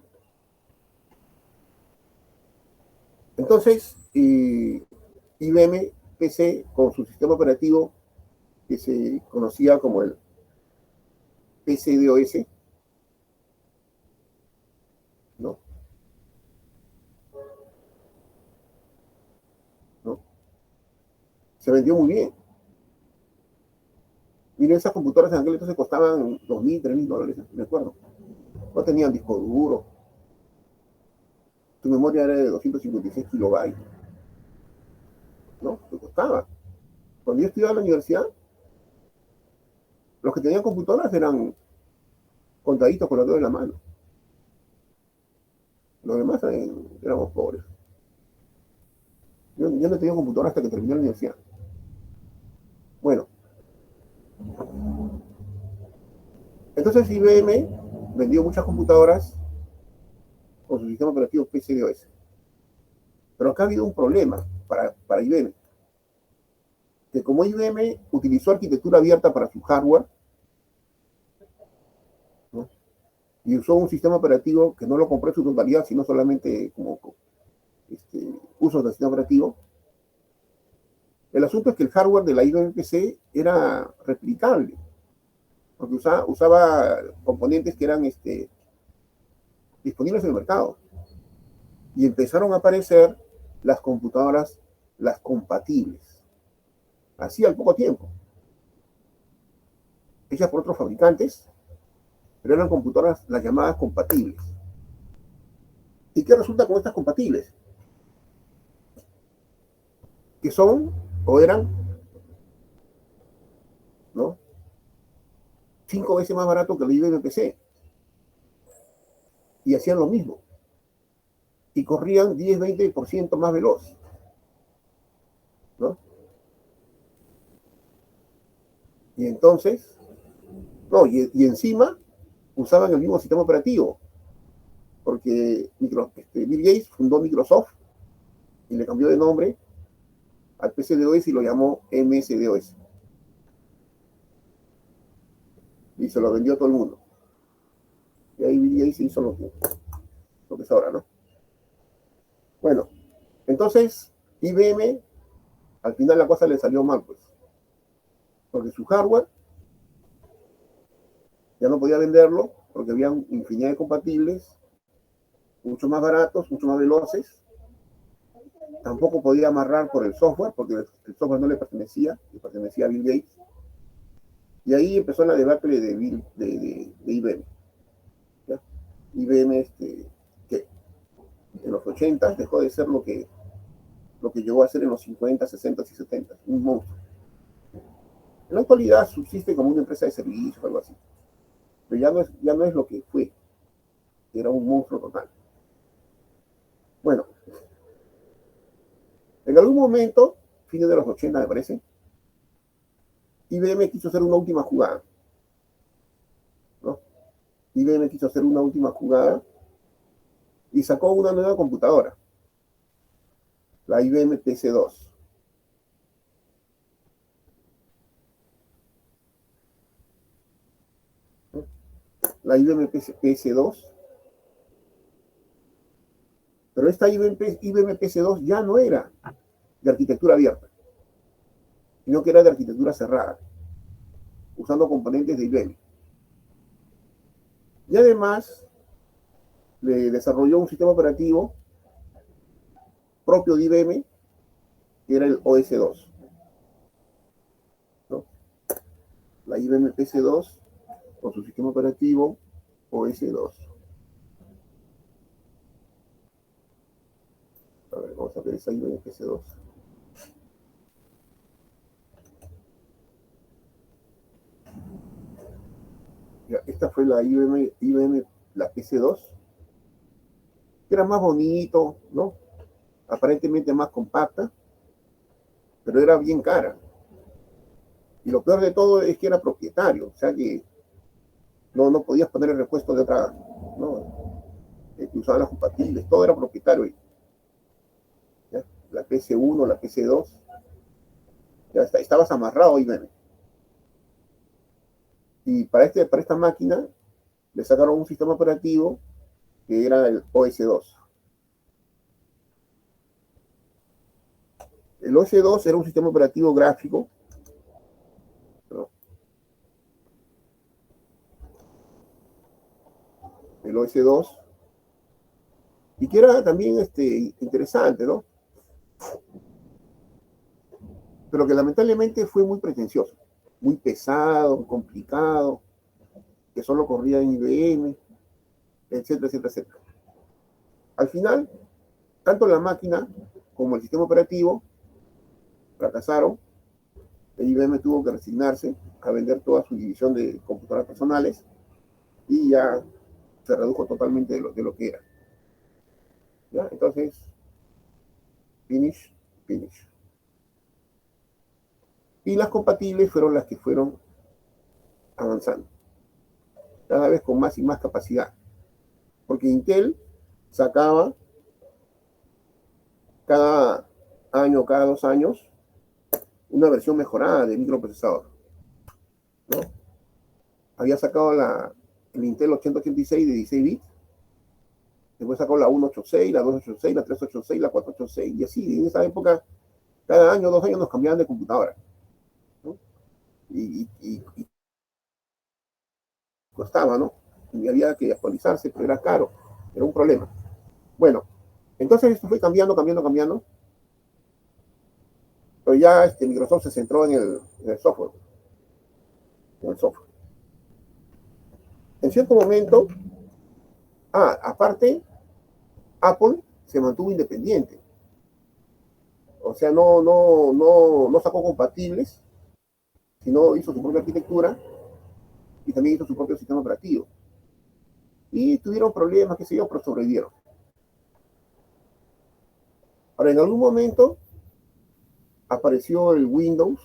entonces IBM PC con su sistema operativo que se conocía como el PCDOS, ¿no? ¿No? Se vendió muy bien. Miren, esas computadoras en aquel entonces costaban $2,000, $3,000, me acuerdo. No tenían disco duro. Tu memoria era de 256 kilobytes. ¿No? Te costaba. Cuando yo estudiaba en la universidad, los que tenían computadoras eran contaditos con los dedos de la mano. Los demás éramos pobres. Yo no tenía computadora hasta que terminé la universidad. Bueno. Entonces IBM vendió muchas computadoras con su sistema operativo PCDOS. Pero acá ha habido un problema para IBM. Que como IBM utilizó arquitectura abierta para su hardware, ¿no? Y usó un sistema operativo que no lo compró en su totalidad, sino solamente como usos del sistema operativo. El asunto es que el hardware de la IBM PC era replicable, porque usaba componentes que eran disponibles en el mercado. Y empezaron a aparecer las computadoras, las compatibles, así al poco tiempo, hechas por otros fabricantes, pero eran computadoras las llamadas compatibles. ¿Y qué resulta con estas compatibles? Que son, o eran, ¿no?, 5 veces más barato que el IBM PC. Y hacían lo mismo. Y corrían 10-20% más veloz, ¿no? Y entonces, no, y encima usaban el mismo sistema operativo, porque Bill Gates fundó Microsoft y le cambió de nombre al PCDOS y lo llamó MS-DOS. Y se lo vendió a todo el mundo. Y ahí Bill Gates hizo lo que es ahora, ¿no? Bueno, entonces IBM, al final la cosa le salió mal, pues. Porque su hardware ya no podía venderlo, porque había infinidad de compatibles, mucho más baratos, mucho más veloces. Tampoco podía amarrar por el software, porque el software no le pertenecía, le pertenecía a Bill Gates. Y ahí empezó la debacle de IBM. ¿Ya? IBM, que en los 80 dejó de ser lo que llegó a ser en los 50, 60 y 70, un monstruo. En la actualidad subsiste como una empresa de servicios o algo así. Pero ya no es lo que fue. Era un monstruo total. Bueno, en algún momento, fines de los 80 me parece, IBM quiso hacer una última jugada, ¿no? IBM quiso hacer una última jugada y sacó una nueva computadora, la IBM PC-2. La IBM PC-2. Pero esta IBM PC-2 ya no era de arquitectura abierta, sino que era de arquitectura cerrada, usando componentes de IBM. Y además le desarrolló un sistema operativo propio de IBM, que era el OS2, ¿no? La IBM PC2 con su sistema operativo OS2. A ver, vamos a ver esa IBM PC2. Ya, esta fue la IBM, la PC2, que era más bonito, ¿no? Aparentemente más compacta, pero era bien cara. Y lo peor de todo es que era propietario, o sea que no podías poner el repuesto de otra, ¿no? Que usaban las compatibles, todo era propietario. ¿Ya? La PC1, la PC2, ya estabas amarrado, IBM. Y para esta máquina le sacaron un sistema operativo que era el OS2. El OS2 era un sistema operativo gráfico, ¿no? El OS2, y que era también interesante, ¿no? Pero que lamentablemente fue muy pretencioso, muy pesado, complicado, que solo corría en IBM, etcétera, etcétera, etcétera. Al final, tanto la máquina como el sistema operativo fracasaron. El IBM tuvo que resignarse a vender toda su división de computadoras personales y ya se redujo totalmente de lo que era. ¿Ya? Entonces, finish, finish. Y las compatibles fueron las que fueron avanzando, cada vez con más y más capacidad. Porque Intel sacaba cada año, cada 2 años, una versión mejorada de microprocesador, ¿no? Había sacado el Intel 8086 de 16 bits, después sacó la 186, la 286, la 386, la 486, y así. En esa época, cada año, 2 años nos cambiaban de computadora, ¿no? Y costaba, ¿no? Y había que actualizarse, pero era caro, era un problema. Bueno, entonces esto fue cambiando, cambiando, cambiando, pero ya Microsoft se centró en el software, en el software. En cierto momento, aparte, Apple se mantuvo independiente. O sea, no sacó compatibles, sino hizo su propia arquitectura y también hizo su propio sistema operativo. Y tuvieron problemas, qué sé yo, pero sobrevivieron. Ahora, en algún momento apareció el Windows.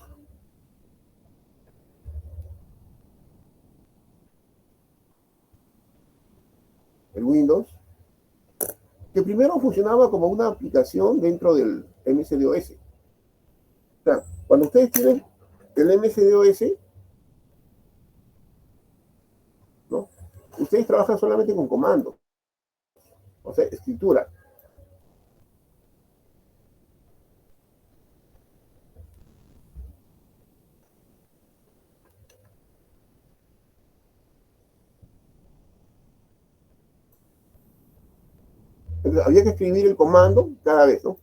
El Windows, que primero funcionaba como una aplicación dentro del MS-DOS. O sea, cuando ustedes tienen el MS-DOS, ¿no? Ustedes trabajan solamente con comandos, o sea, escritura. Entonces, había que escribir el comando cada vez, ¿no?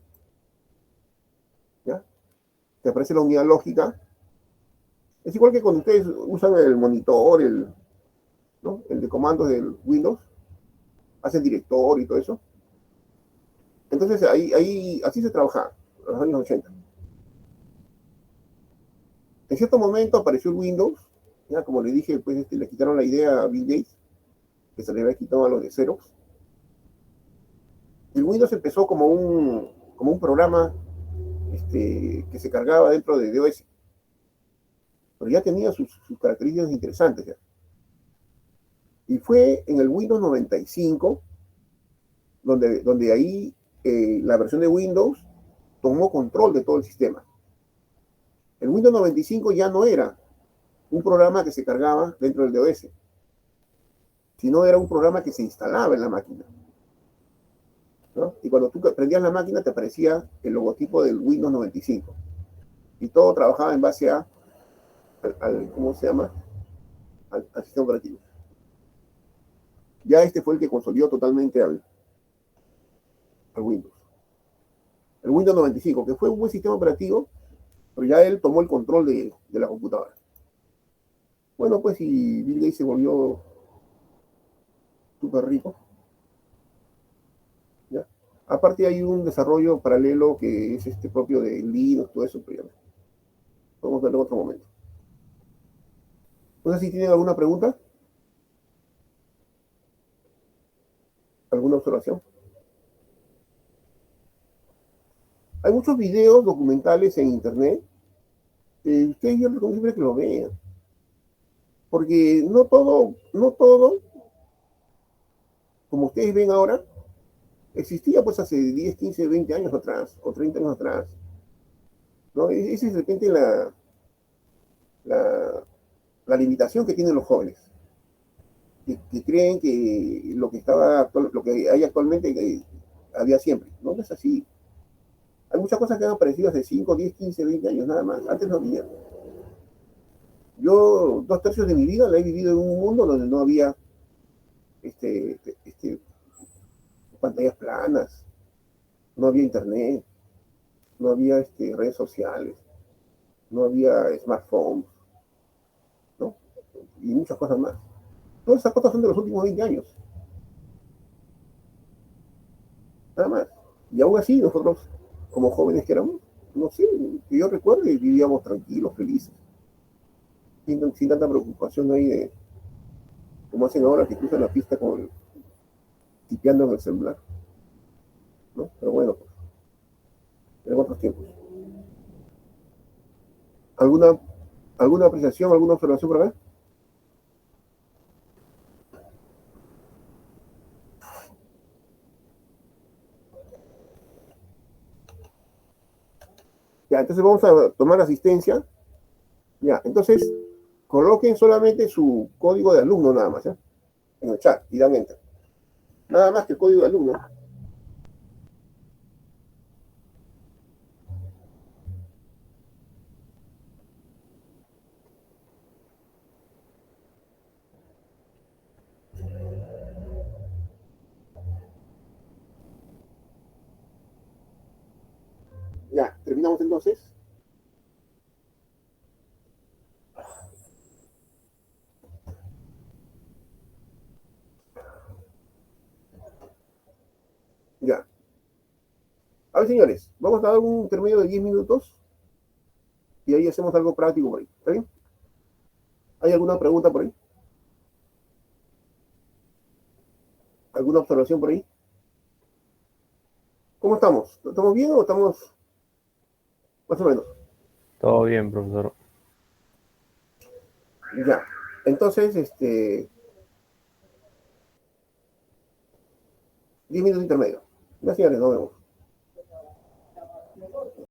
¿Ya? Te aparece la unidad lógica. Es igual que cuando ustedes usan el monitor, ¿no? El de comandos del Windows, hacen directorio y todo eso. Entonces, así se trabajaba, en los años 80. En cierto momento apareció el Windows, ya como le dije, pues le quitaron la idea a Bill Gates, que se le había quitado a los de Xerox. El Windows empezó como un programa que se cargaba dentro de DOS, pero ya tenía sus características interesantes. Ya. Y fue en el Windows 95 donde ahí la versión de Windows tomó control de todo el sistema. El Windows 95 ya no era un programa que se cargaba dentro del DOS, sino era un programa que se instalaba en la máquina, ¿no? Y cuando tú prendías la máquina te aparecía el logotipo del Windows 95. Y todo trabajaba en base ¿cómo se llama? Al sistema operativo. Ya fue el que consolidó totalmente al Windows. el Windows 95, que fue un buen sistema operativo, pero ya él tomó el control de la computadora. Bueno, pues y Bill Gates se volvió súper rico. ¿Ya? Aparte hay un desarrollo paralelo que es este propio de Linux, todo eso, pero ya podemos verlo en otro momento. No sé si tienen alguna pregunta, alguna observación. Hay muchos videos documentales en internet. Ustedes yo les recomiendo siempre que lo vean. Porque no todo, como ustedes ven ahora, existía pues hace 10, 15, 20 años atrás, o 30 años atrás. ¿No? Esa es de repente la, la limitación que tienen los jóvenes, que creen que lo que hay actualmente había siempre. No es así. Hay muchas cosas que han aparecido hace 5, 10, 15, 20 años nada más. Antes no había. Yo 2/3 de mi vida la he vivido en un mundo donde no había pantallas planas, no había internet, no había redes sociales, no había smartphones, ¿no? Y muchas cosas más. Todas esas cosas son de los últimos 20 años. Nada más. Y aún así, nosotros, como jóvenes que éramos, no sé, que yo recuerdo, vivíamos tranquilos, felices, sin tanta preocupación ahí de, como hacen ahora, que cruzan la pista tipeando en el celular, ¿no? Pero bueno, pues, en otros tiempos. ¿Alguna, alguna apreciación, alguna observación por acá? Ya, entonces vamos a tomar asistencia. Ya, entonces coloquen solamente su código de alumno nada más, ¿ya? En el chat y dan enter. Nada más que el código de alumno. Ya, terminamos entonces. Ya. A ver, señores, vamos a dar un intermedio de 10 minutos y ahí hacemos algo práctico por ahí. ¿Está bien? ¿Hay alguna pregunta por ahí? ¿Alguna observación por ahí? ¿Cómo estamos? ¿Estamos bien o estamos más o menos? Todo bien, profesor. Ya. Entonces, 10 minutos de intermedio. Ya, señores, nos vemos.